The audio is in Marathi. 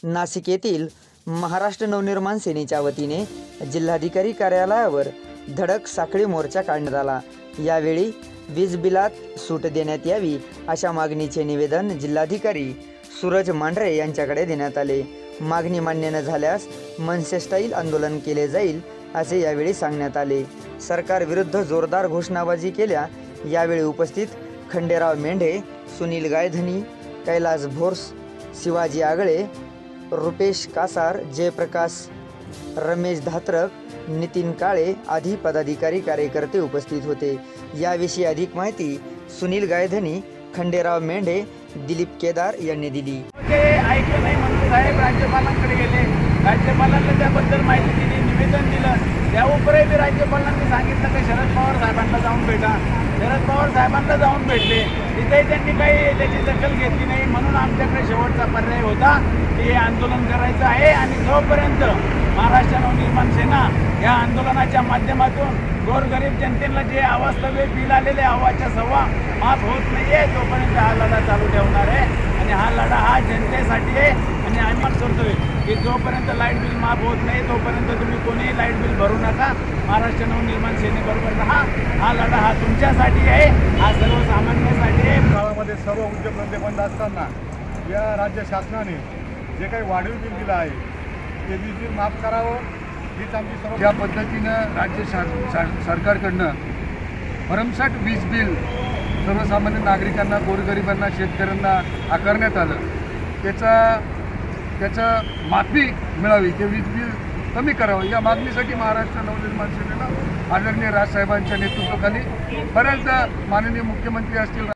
नाशिक येथील महाराष्ट्र नवनिर्माण सेनेच्या वतीने जिल्हाधिकारी कार्यालयावर धडक साखळी मोर्चा काढण्यात आला। यावेळी वीज बिलात सूट देण्यात यावी अशा मागणीचे निवेदन जिल्हाधिकारी सूरज मांढरे यांच्याकडे देण्यात आले। मागणी मान्य न झाल्यास मनसे स्टाईल आंदोलन केले जाईल असे यावेळी सांगण्यात आले। सरकार विरुद्ध जोरदार घोषणाबाजी केल्या। यावेळी उपस्थित खंडेराव मेंढे, सुनील गायधनी, कैलास भोर्स, शिवाजी आगळे, रुपेश कासार, जयप्रकाश, रमेश धात्रक, नितीन काळे आदी पदाधिकारी कार्यकर्ते उपस्थित होते। याविषयी अधिक माहिती सुनील गायधनी, खंडेराव मेंढे, दिलीप केदार यांनी दिली। ऐकलं नाही म्हणून साहेब राज्यपालांकडे गेले। राज्यपालांना त्याबद्दल माहिती दिली, निवेदन दिलं। त्याउपरही राज्यपालांनी सांगितलं की शरद पवार साहेबांना जाऊन भेटा। शरद पवार साहेबांना जाऊन भेटले, तिथेही त्यांनी काही त्याची दखल घेतली नाही। म्हणून आमच्याकडे शेवटचा पर्याय होता की हे आंदोलन करायचं आहे आणि जोपर्यंत महाराष्ट्र नवनिर्माण सेना या आंदोलनाच्या माध्यमातून गोरगरीब जनतेला जे अवास्तव्य बिल आलेले आवाच्या सव्वा माफ होत नाही आहे तोपर्यंत हा लढा चालू ठेवणार आहे। आणि हा लढा हा जनतेसाठी आहे। आणि आम्ही सांगतोय की जोपर्यंत लाईट बिल माफ होत नाही तोपर्यंत तुम्ही कोणीही लाईट बिल भरू नका। महाराष्ट्र नवनिर्माण सेनेबरोबर राहा। हा लढा हा तुमच्यासाठी आहे, हा सर्वसामान्यांसाठी आहे। काळामध्ये सर्व उद्योगधंदे बंद असताना या राज्य शासनाने जे काही वाढीव बिल दिलं आहे ते बिल माफ करावं हीच आमची सर्व। ज्या पद्धतीनं राज्य सरकारकडनं भरमसाठ वीज बिल सर्वसामान्य नागरिकांना, गोरगरिबांना, शेतकऱ्यांना आकारण्यात आलं, त्याचं माफी मिळावी, ते वीज बिल कमी करावं या मागणीसाठी महाराष्ट्र नवनिर्माण सेनेनं आदरणीय राजसाहेबांच्या नेतृत्वाखाली बऱ्याचदा माननीय मुख्यमंत्री असतील,